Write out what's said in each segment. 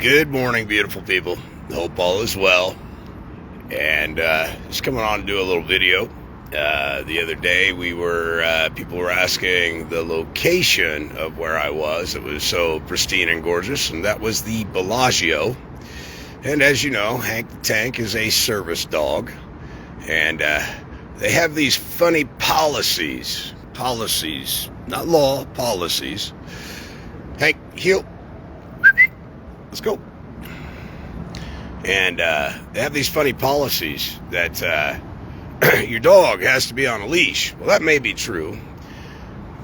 Good morning, beautiful people. Hope all is well. And just coming on to do a little video. The other day, people were asking the location of where I was. It was so pristine and gorgeous, and that was the Bellagio. And as you know, Hank the Tank is a service dog, and they have these funny policies, not law, policies. Hank, heel. Let's go. And they have these funny policies that your dog has to be on a leash. Well, that may be true,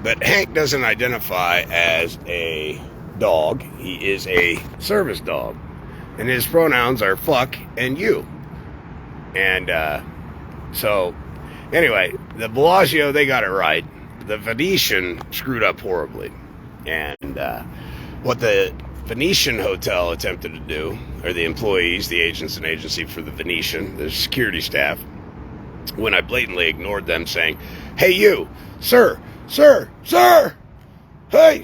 but Hank doesn't identify as a dog. He is a service dog, and his pronouns are fuck and you. And so, anyway, the Bellagio, they got it right. The Venetian screwed up horribly. And what the Venetian hotel attempted to do, or the employees, the agents and agency for the Venetian, the security staff, when I blatantly ignored them saying, "Hey you, sir, hey,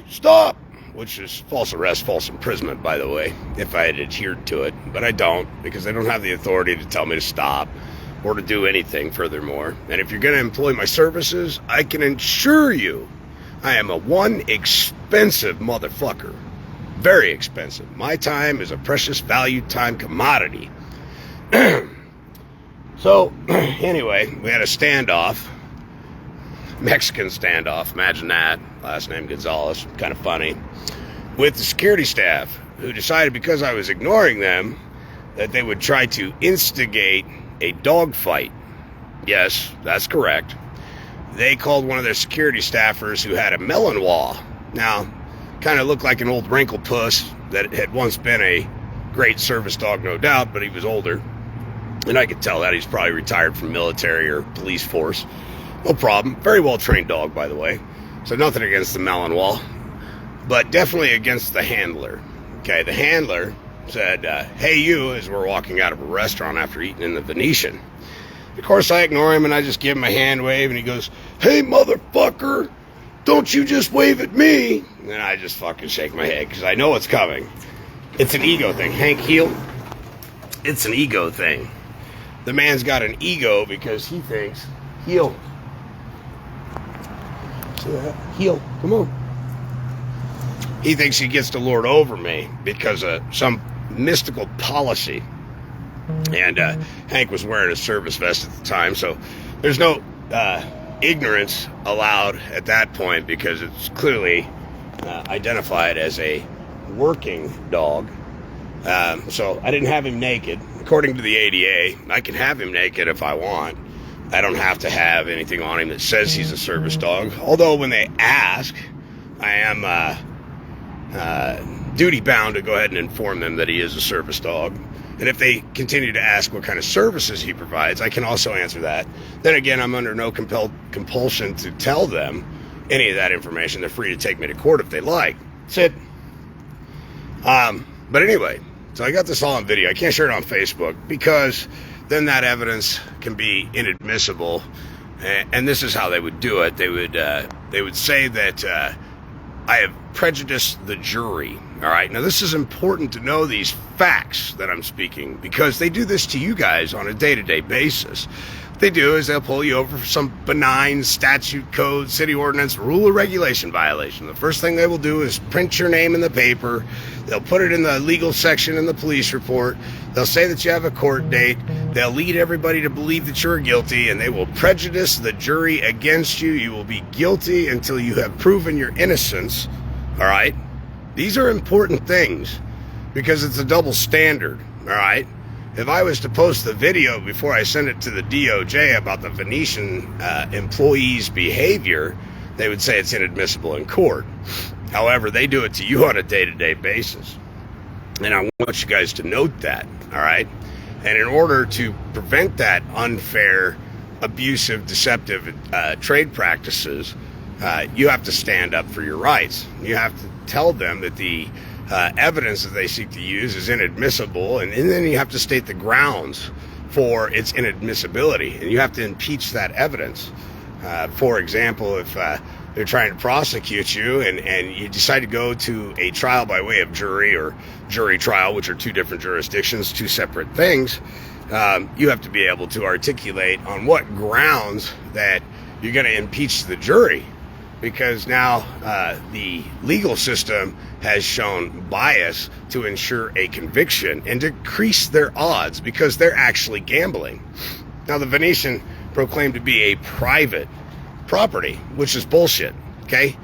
stop," which is false arrest, false imprisonment, by the way, if I had adhered to it, but I don't, because they don't have the authority to tell me to stop or to do anything furthermore. And if you're going to employ my services, I can assure you I am one expensive motherfucker. Very expensive. My time is a precious valued time commodity. So, anyway, we had a standoff. Mexican standoff. Imagine that. Last name Gonzalez. Kind of funny. With the security staff, who decided because I was ignoring them that they would try to instigate a dog fight. Yes, that's correct. They called one of their security staffers who had a Malinois. Now, kind of looked like an old wrinkled puss that had once been a great service dog, no doubt, but he was older. And I could tell that he's probably retired from military or police force. No problem. Very well trained dog, by the way. So nothing against the Malinois, but definitely against the handler. Okay, the handler said, "Hey you," as we're walking out of a restaurant after eating in the Venetian. Of course, I ignore him and I just give him a hand wave, and he goes, "Hey motherfucker, don't you just wave at me." And I just fucking shake my head because I know it's coming. It's an ego thing. Hank, heel. It's an ego thing. The man's got an ego because he thinks, heel. See that? Heel. Come on. He thinks he gets to lord over me because of some mystical policy. And Hank was wearing a service vest at the time, so there's no ignorance allowed at that point because it's clearly identified as a working dog. So I didn't have him naked. According to the ADA, I can have him naked if I want. I don't have to have anything on him that says he's a service dog. Although when they ask, I am duty bound to go ahead and inform them that he is a service dog. And if they continue to ask what kind of services he provides, I can also answer that. Then again, I'm under no compulsion to tell them any of that information. They're free to take me to court if they like. That's it. But anyway, so I got this all on video. I can't share it on Facebook because then that evidence can be inadmissible. And this is how they would do it. They would say that I have prejudiced the jury. All right. Now, this is important to know these facts that I'm speaking because they do this to you guys on a day-to-day basis. What they do is they'll pull you over for some benign statute, code, city ordinance, rule or regulation violation. The first thing they will do is print your name in the paper. They'll put it in the legal section in the police report. They'll say that you have a court date. They'll lead everybody to believe that you're guilty, and they will prejudice the jury against you. You will be guilty until you have proven your innocence. All right? These are important things because it's a double standard. All right? If I was to post the video before I send it to the DOJ about the Venetian employees' behavior, they would say it's inadmissible in court. However, they do it to you on a day-to-day basis. And I want you guys to note that, all right? And in order to prevent that unfair, abusive, deceptive trade practices, you have to stand up for your rights. You have to tell them that the evidence that they seek to use is inadmissible, and then you have to state the grounds for its inadmissibility, and you have to impeach that evidence. For example, if they're trying to prosecute you, and you decide to go to a trial by way of jury or jury trial, which are two different jurisdictions, two separate things, you have to be able to articulate on what grounds that you're going to impeach the jury. Because now the legal system has shown bias to ensure a conviction and decrease their odds because they're actually gambling. Now, the Venetian proclaimed to be a private property, which is bullshit, okay?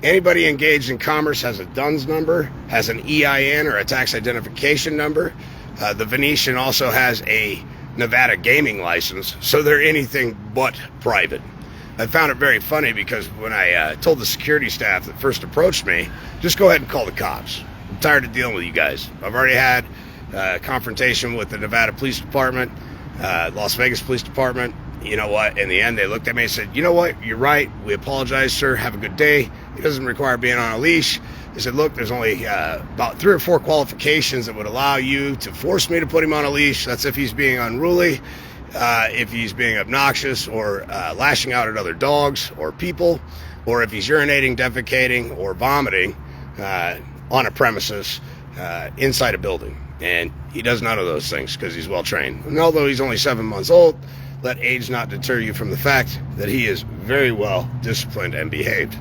Anybody engaged in commerce has a DUNS number, has an EIN or a tax identification number. The Venetian also has a Nevada gaming license, so they're anything but private. I found it very funny because when I told the security staff that first approached me, just go ahead and call the cops. I'm tired of dealing with you guys. I've already had a confrontation with the Nevada Police Department, Las Vegas Police Department. You know what? In the end, they looked at me and said, you know what? You're right. We apologize, sir. Have a good day. It doesn't require being on a leash. They said, look, there's only about 3 or 4 qualifications that would allow you to force me to put him on a leash. That's if he's being unruly, if he's being obnoxious or lashing out at other dogs or people, or if he's urinating, defecating, or vomiting on a premises inside a building. And he does none of those things because he's well trained. And although he's only 7 months old, let age not deter you from the fact that he is very well disciplined and behaved.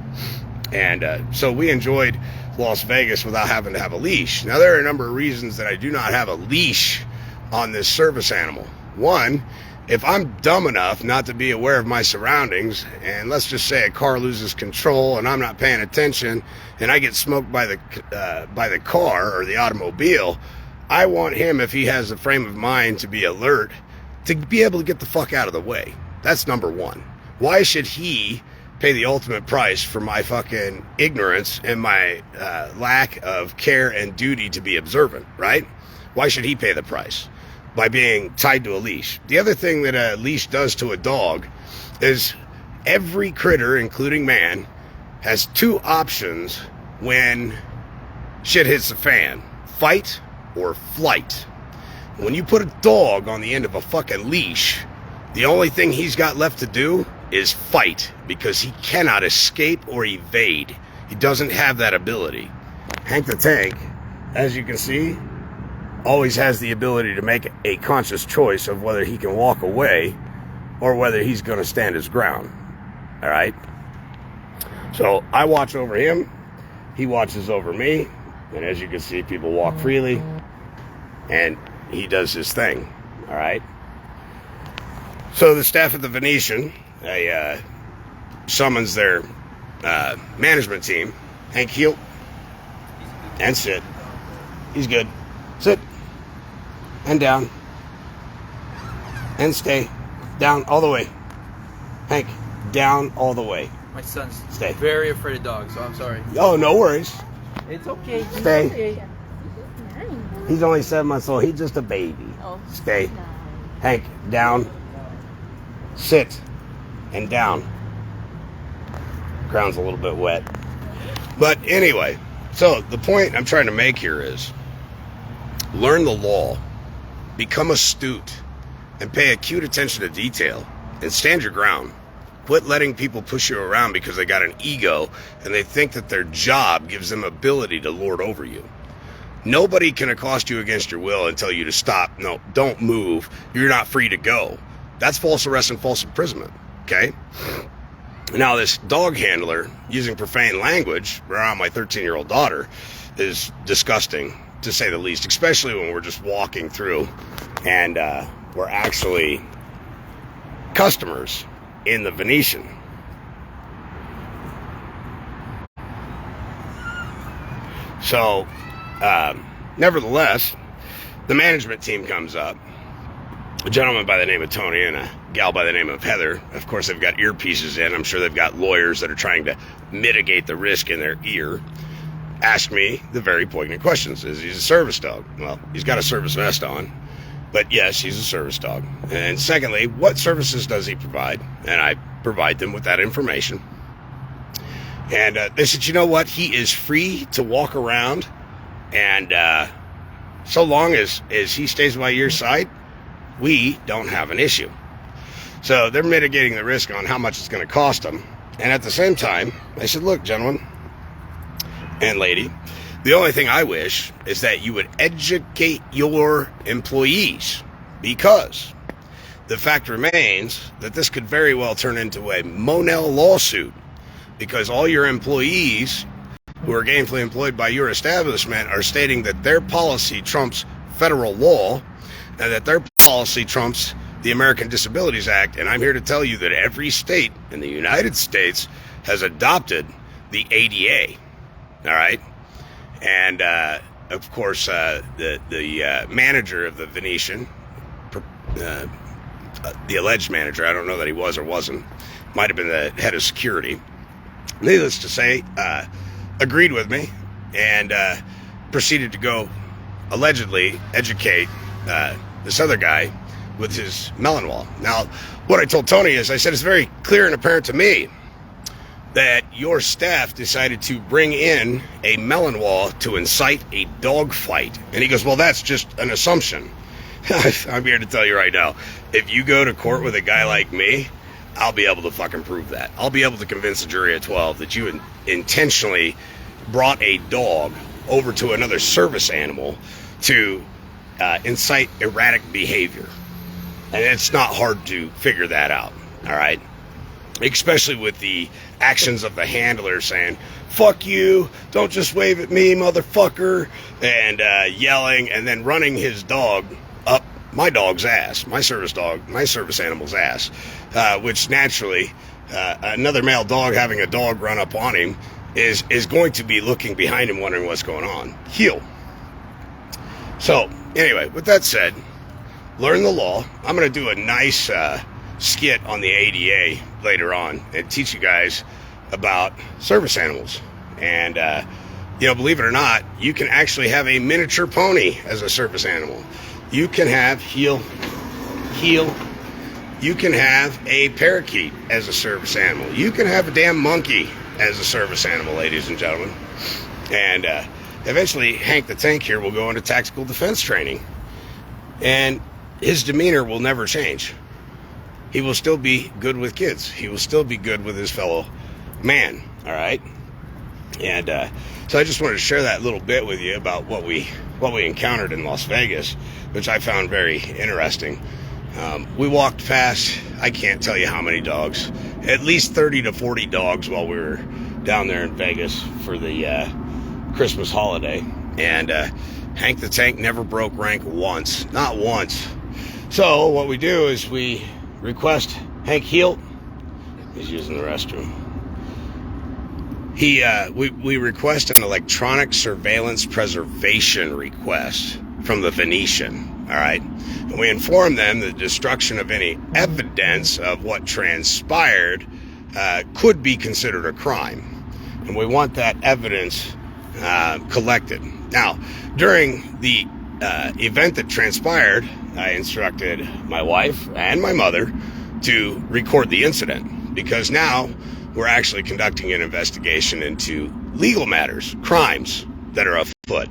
And so we enjoyed Las Vegas without having to have a leash. Now, there are a number of reasons that I do not have a leash on this service animal. One, if I'm dumb enough not to be aware of my surroundings, and let's just say a car loses control and I'm not paying attention and I get smoked by the car or the automobile, I want him, if he has the frame of mind to be alert, to be able to get the fuck out of the way. That's number one. Why should he pay the ultimate price for my fucking ignorance and my lack of care and duty to be observant, right? Why should he pay the price? By being tied to a leash. The other thing that a leash does to a dog is every critter, including man, has 2 options when shit hits the fan: fight or flight. When you put a dog on the end of a fucking leash, the only thing he's got left to do is fight, because he cannot escape or evade. He doesn't have that ability. Hank the Tank, as you can see, always has the ability to make a conscious choice of whether he can walk away or whether he's going to stand his ground. All right? So I watch over him. He watches over me. And as you can see, people walk freely. And he does his thing. All right? So the staff at the Venetian, they summons their management team. Hank, heel and sit. He's good. Sit. And down. And stay. Down all the way. Hank, down all the way. My son's Stay. very afraid of dogs, so I'm sorry. Oh, no worries. It's okay. Stay. Okay. He's only 7 months old. He's just a baby. Oh. Stay. Hank, down. Sit. And down. Ground's a little bit wet. But anyway, so the point I'm trying to make here is learn the law. Become astute and pay acute attention to detail and stand your ground. Quit letting people push you around because they got an ego and they think that their job gives them ability to lord over you. Nobody can accost you against your will and tell you to stop. No, don't move. You're not free to go. That's false arrest and false imprisonment, okay? Now, this dog handler using profane language around my 13-year-old daughter is disgusting, to say the least, especially when we're just walking through and we're actually customers in the Venetian. So, nevertheless, the management team comes up. A gentleman by the name of Tony and a gal by the name of Heather. Of course, they've got earpieces in. I'm sure they've got lawyers that are trying to mitigate the risk in their ear. Ask me the very poignant questions. Is he a service dog? Well, he's got a service vest on. But yes, he's a service dog. And secondly, what services does he provide? And I provide them with that information. And they said, you know what? He is free to walk around. And so long as he stays by your side, we don't have an issue. So they're mitigating the risk on how much it's going to cost them. And at the same time, I said, look, gentlemen and lady, the only thing I wish is that you would educate your employees, because the fact remains that this could very well turn into a Monell lawsuit, because all your employees who are gainfully employed by your establishment are stating that their policy trumps federal law and that their policy trumps the American Disabilities Act. And I'm here to tell you that every state in the United States has adopted the ADA. All right. And, of course, the manager of the Venetian, the alleged manager, I don't know that he was or wasn't, might have been the head of security, needless to say, agreed with me and proceeded to go allegedly educate this other guy with his melon wall. Now, what I told Tony is, I said, it's very clear and apparent to me that your staff decided to bring in a melon wall to incite a dog fight. And he goes, well, that's just an assumption. I'm here to tell you right now, if you go to court with a guy like me, I'll be able to fucking prove that. I'll be able to convince a jury of 12 that you intentionally brought a dog over to another service animal to incite erratic behavior. And it's not hard to figure that out, all right? Especially with the actions of the handler saying, fuck you, don't just wave at me, motherfucker, and yelling, and then running his dog up my dog's ass, my service animal's ass, which naturally, another male dog having a dog run up on him is going to be looking behind him wondering what's going on. Heel. So, anyway, with that said, learn the law. I'm going to do a nice skit on the ADA later on and teach you guys about service animals. And, believe it or not, you can actually have a miniature pony as a service animal. You can have heel. You can have a parakeet as a service animal. You can have a damn monkey as a service animal, ladies and gentlemen. And eventually, Hank the Tank here will go into tactical defense training. And his demeanor will never change. He will still be good with kids. He will still be good with his fellow man, all right? And so I just wanted to share that little bit with you about what we encountered in Las Vegas, which I found very interesting. We walked past, I can't tell you how many dogs, at least 30 to 40 dogs while we were down there in Vegas for the Christmas holiday. And Hank the Tank never broke rank once, not once. So what we do is we request Hank Heel. He's using the restroom. We request an electronic surveillance preservation request from the Venetian, all right? And we inform them the destruction of any evidence of what transpired could be considered a crime. And we want that evidence collected. Now, during the event that transpired, I instructed my wife and my mother to record the incident, because now we're actually conducting an investigation into legal matters, crimes that are afoot.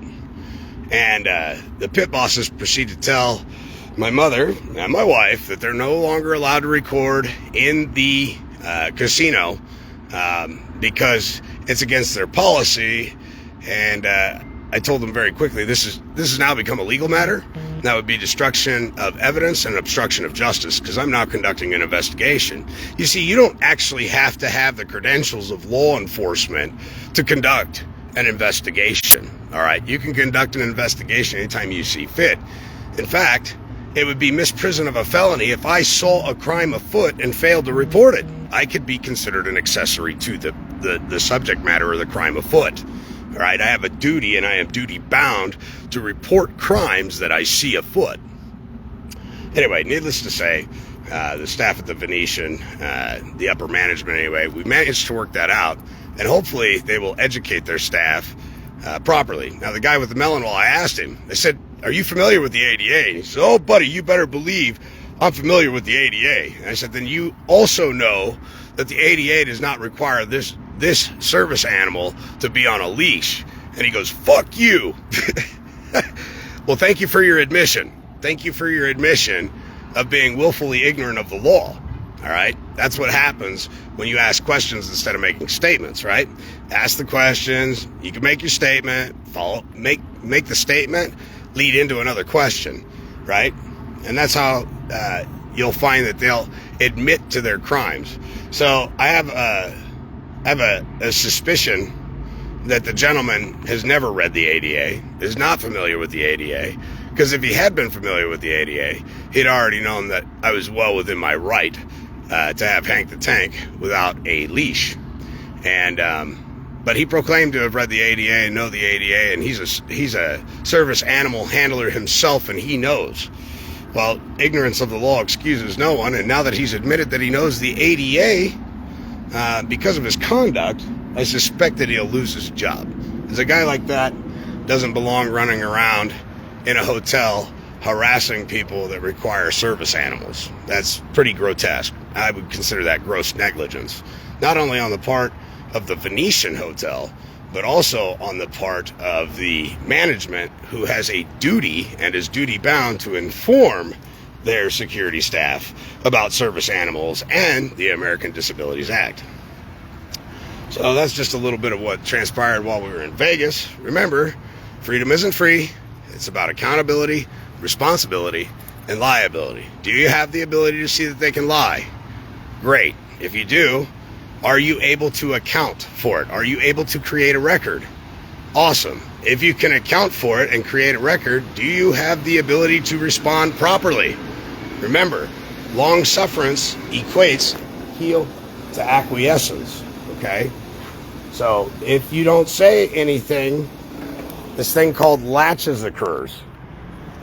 And the pit bosses proceed to tell my mother and my wife that they're no longer allowed to record in the casino because it's against their policy. And I told them very quickly, this has now become a legal matter. That would be destruction of evidence and obstruction of justice, because I'm now conducting an investigation. You see, you don't actually have to have the credentials of law enforcement to conduct an investigation. All right, you can conduct an investigation anytime you see fit. In fact, it would be misprision of a felony if I saw a crime afoot and failed to report it. I could be considered an accessory to the subject matter of the crime afoot. All right, I have a duty, and I am duty bound to report crimes that I see afoot. Anyway, needless to say, the staff at the Venetian, the upper management anyway, we managed to work that out, and hopefully they will educate their staff properly. Now, the guy with the melon wall, I asked him, I said, are you familiar with the ADA? And he said, oh, buddy, you better believe I'm familiar with the ADA. And I said, then you also know that the ADA does not require this service animal to be on a leash. And he goes, fuck you. Well, thank you for your admission. Thank you for your admission of being willfully ignorant of the law. All right. That's what happens when you ask questions instead of making statements, right? Ask the questions, you can make your statement, make the statement lead into another question, right? And that's how you'll find that they'll admit to their crimes. So I have a suspicion that the gentleman has never read the ADA, is not familiar with the ADA, because if he had been familiar with the ADA, he'd already known that I was well within my right to have Hank the Tank without a leash. And but he proclaimed to have read the ADA and know the ADA, and he's a service animal handler himself, and he knows. Well, ignorance of the law excuses no one, and now that he's admitted that he knows the ADA because of his conduct, I suspect that he'll lose his job. Because a guy like that doesn't belong running around in a hotel harassing people that require service animals. That's pretty grotesque. I would consider that gross negligence, not only on the part of the Venetian Hotel, but also on the part of the management, who has a duty and is duty bound to inform their security staff about service animals and the American Disabilities Act. So that's just a little bit of what transpired while we were in Vegas. Remember, freedom isn't free. It's about accountability, responsibility, and liability. Do you have the ability to see that they can lie? Great. If you do, are you able to account for it? Are you able to create a record? Awesome. If you can account for it and create a record, do you have the ability to respond properly? Remember, long sufferance equates heel to acquiescence, okay? So if you don't say anything, this thing called latches occurs,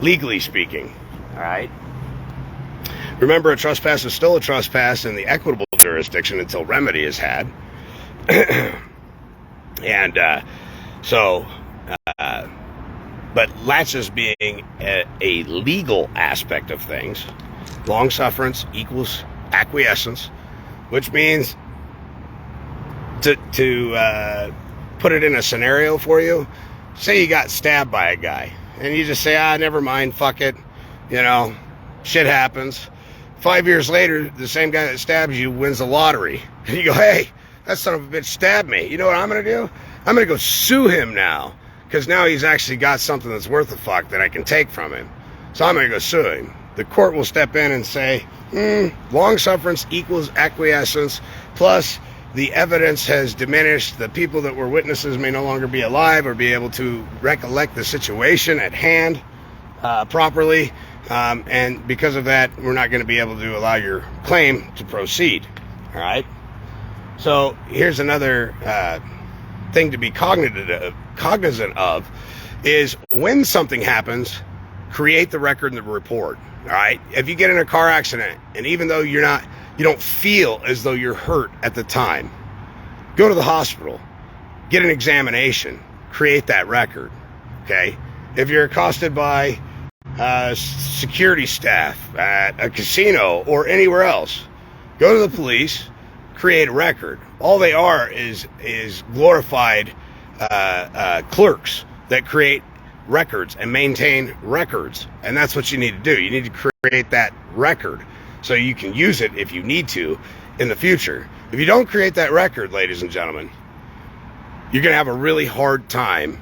legally speaking, all right? Remember, a trespass is still a trespass in the equitable jurisdiction until remedy is had. And but latches being a legal aspect of things, long sufferance equals acquiescence, which means to put it in a scenario for you, say you got stabbed by a guy, and you just say, never mind, fuck it, shit happens. 5 years later, the same guy that stabs you wins the lottery. And you go, hey, that son of a bitch stabbed me. You know what I'm going to do? I'm going to go sue him now, because now he's actually got something that's worth a fuck that I can take from him. So I'm going to go sue him. The court will step in and say, long sufferance equals acquiescence, plus the evidence has diminished. The people that were witnesses may no longer be alive or be able to recollect the situation at hand properly. And because of that, we're not going to be able to allow your claim to proceed. All right. So here's another thing to be cognizant of is when something happens, create the record and the report. All right. If you get in a car accident, and even though you don't feel as though you're hurt at the time, go to the hospital, get an examination, create that record. Okay. If you're accosted by security staff at a casino or anywhere else, go to the police, create a record. All they are is glorified clerks that create records and maintain records, and that's what you need to do. You need to create that record so you can use it if you need to in the future. If you don't create that record, ladies and gentlemen, you're going to have a really hard time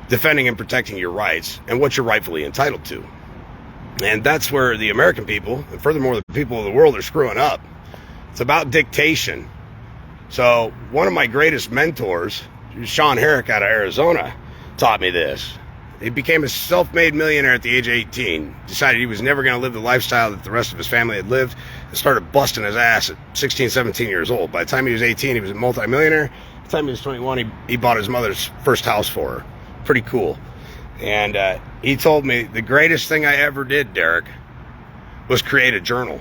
defending and protecting your rights and what you're rightfully entitled to. And that's where the American people, and furthermore the people of the world, are screwing up. It's about dictation. So one of my greatest mentors, Sean Herrick out of Arizona, taught me this. He became a self-made millionaire at the age of 18, decided he was never going to live the lifestyle that the rest of his family had lived, and started busting his ass at 16, 17 years old. By the time he was 18, he was a multimillionaire. By the time he was 21, he bought his mother's first house for her. Pretty cool. And he told me the greatest thing I ever did, Derek, was create a journal.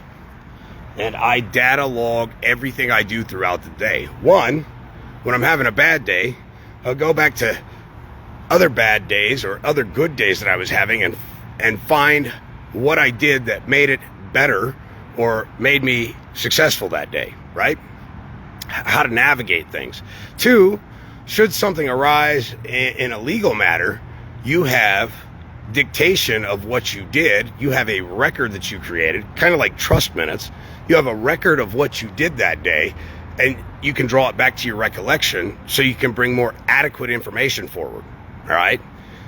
And I data log everything I do throughout the day. One, when I'm having a bad day, I'll go back to other bad days or other good days that I was having and find what I did that made it better or made me successful that day, right? How to navigate things. Two, should something arise in a legal matter, you have dictation of what you did. You have a record that you created, kind of like trust minutes. You have a record of what you did that day, and you can draw it back to your recollection so you can bring more adequate information forward. All right?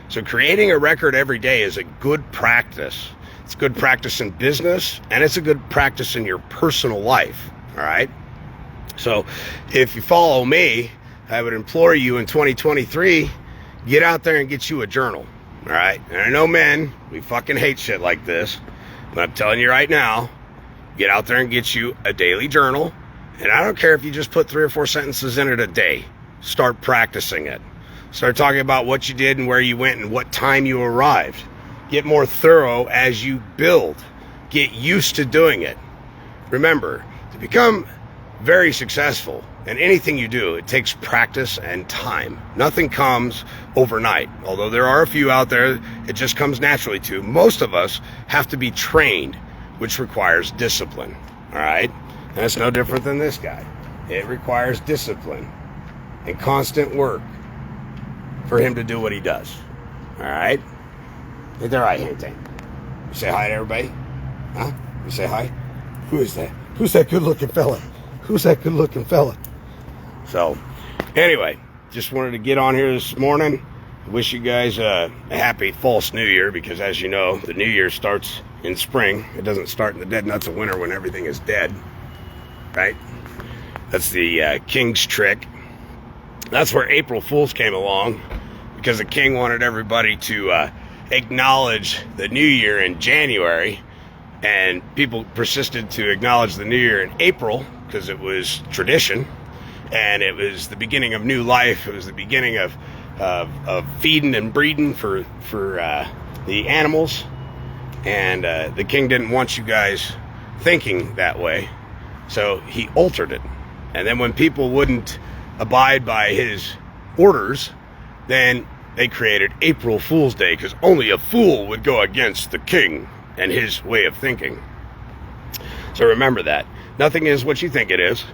So creating a record every day is a good practice. It's good practice in business, and it's a good practice in your personal life. All right? So if you follow me, I would implore you in 2023, get out there and get you a journal. All right? And I know men, we fucking hate shit like this, but I'm telling you right now, get out there and get you a daily journal. And I don't care if you just put 3 or 4 sentences in it a day. Start practicing it. Start talking about what you did and where you went and what time you arrived. Get more thorough as you build. Get used to doing it. Remember, to become very successful in anything you do, it takes practice and time. Nothing comes overnight. Although there are a few out there it just comes naturally to. Most of us have to be trained, which requires discipline. All right? And it's no different than this guy. It requires discipline and constant work for him to do what he does. All right? Ain't that right, gente? You say hi to everybody? Huh? You say hi? Who is that? Who's that good-looking fella? Who's that good-looking fella? So, anyway, just wanted to get on here this morning. Wish you guys a happy false New Year, because as you know, the New Year starts in spring. It doesn't start in the dead nuts of winter when everything is dead. Right? That's the king's trick. That's where April Fools came along, because the king wanted everybody to acknowledge the New Year in January, and people persisted to acknowledge the New Year in April because it was tradition, and it was the beginning of new life. It was the beginning of feeding and breeding for the animals, and the king didn't want you guys thinking that way, so he altered it. And then when people wouldn't abide by his orders, then they created April Fool's Day, because only a fool would go against the king and his way of thinking. So remember that. Nothing is what you think it is.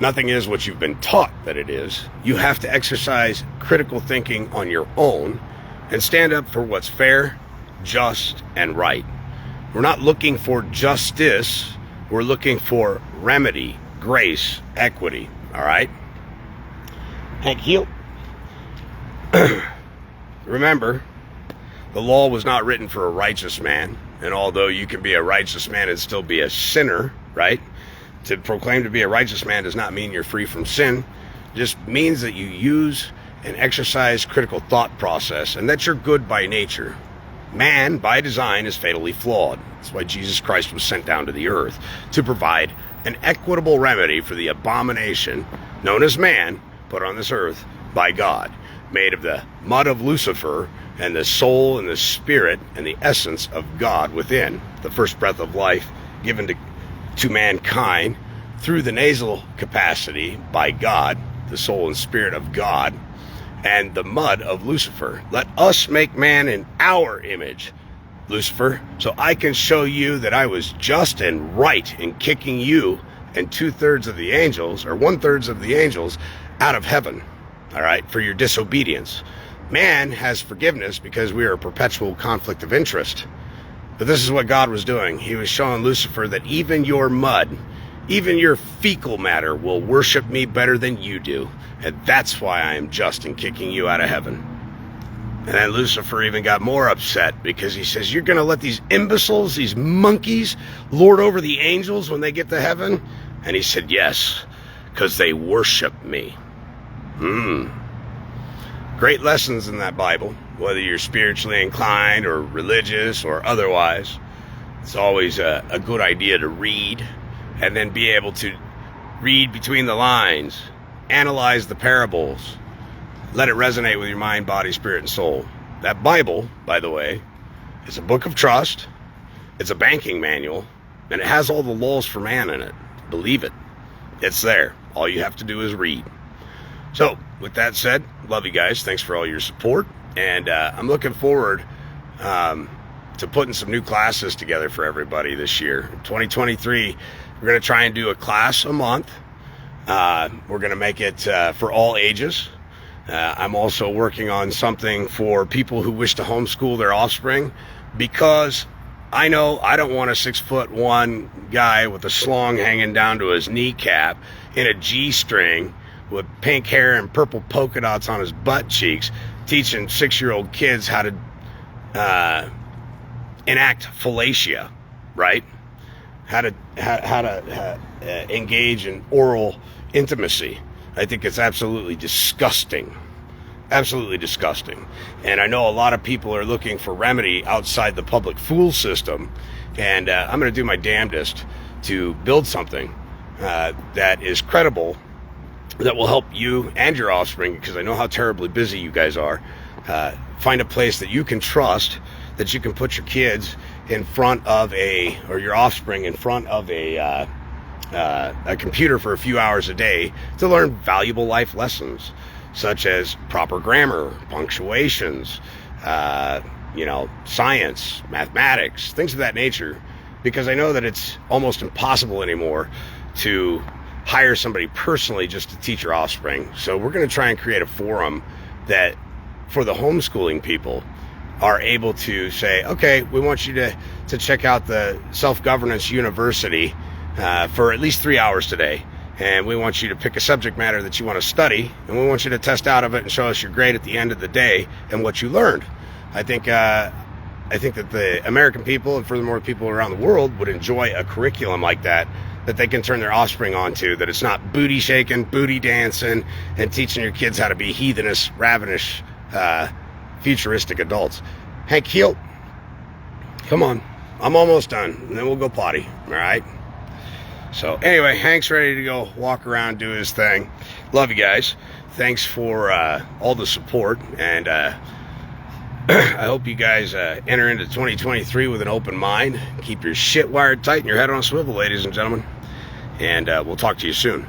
Nothing is what you've been taught that it is. You have to exercise critical thinking on your own and stand up for what's fair, just, and right. We're not looking for justice. We're looking for remedy, grace, equity. All right? Thank you. Remember, the law was not written for a righteous man. And although you can be a righteous man and still be a sinner, right? To proclaim to be a righteous man does not mean you're free from sin. It just means that you use and exercise critical thought process, and that you're good by nature. Man, by design, is fatally flawed. That's why Jesus Christ was sent down to the earth, to provide an equitable remedy for the abomination known as man, put on this earth by God, made of the mud of Lucifer and the soul and the spirit and the essence of God within, the first breath of life given to mankind through the nasal capacity by God, the soul and spirit of God, and the mud of Lucifer. Let us make man in our image, Lucifer, so I can show you that I was just and right in kicking you and 2/3 of the angels, or 1/3 of the angels, out of heaven, all right, for your disobedience. Man has forgiveness because we are a perpetual conflict of interest. But this is what God was doing. He was showing Lucifer that even your mud, even your fecal matter will worship me better than you do. And that's why I am just in kicking you out of heaven. And then Lucifer even got more upset, because he says, you're going to let these imbeciles, these monkeys, lord over the angels when they get to heaven? And he said, yes, because they worship me. Great lessons in that Bible, whether you're spiritually inclined or religious or otherwise. It's always a good idea to read, and then be able to read between the lines, analyze the parables, let it resonate with your mind, body, spirit, and soul. That Bible, by the way, is a book of trust. It's a banking manual, and it has all the laws for man in it. Believe it. It's there. All you have to do is read. So, with that said, love you guys. Thanks for all your support. And I'm looking forward to putting some new classes together for everybody this year. In 2023, we're going to try and do a class a month. We're going to make it for all ages. I'm also working on something for people who wish to homeschool their offspring, because I know I don't want a 6'1" guy with a slong hanging down to his kneecap in a G-string with pink hair and purple polka dots on his butt cheeks teaching 6-year-old kids how to enact fellatio, right? How to engage in oral intimacy. I think it's absolutely disgusting. Absolutely disgusting. And I know a lot of people are looking for remedy outside the public fool system, and I'm going to do my damnedest to build something that is credible, that will help you and your offspring, because I know how terribly busy you guys are. Find a place that you can trust, that you can put your kids in front of or your offspring in front of a computer for a few hours a day to learn valuable life lessons, such as proper grammar, punctuations, science, mathematics, things of that nature, because I know that it's almost impossible anymore to hire somebody personally just to teach your offspring. So we're going to try and create a forum that, for the homeschooling people, are able to say, okay, we want you to check out the Self-Governance University for at least 3 hours today. And we want you to pick a subject matter that you want to study, and we want you to test out of it and show us your grade at the end of the day and what you learned. I think that the American people, and furthermore people around the world, would enjoy a curriculum like that they can turn their offspring onto, that it's not booty shaking, booty dancing, and teaching your kids how to be heathenish, ravenous, futuristic adults. Hank, heel. Come on. I'm almost done, and then we'll go potty, all right? So anyway, Hank's ready to go walk around, do his thing. Love you guys. Thanks for all the support, and I hope you guys enter into 2023 with an open mind. Keep your shit wired tight and your head on a swivel, ladies and gentlemen. And we'll talk to you soon.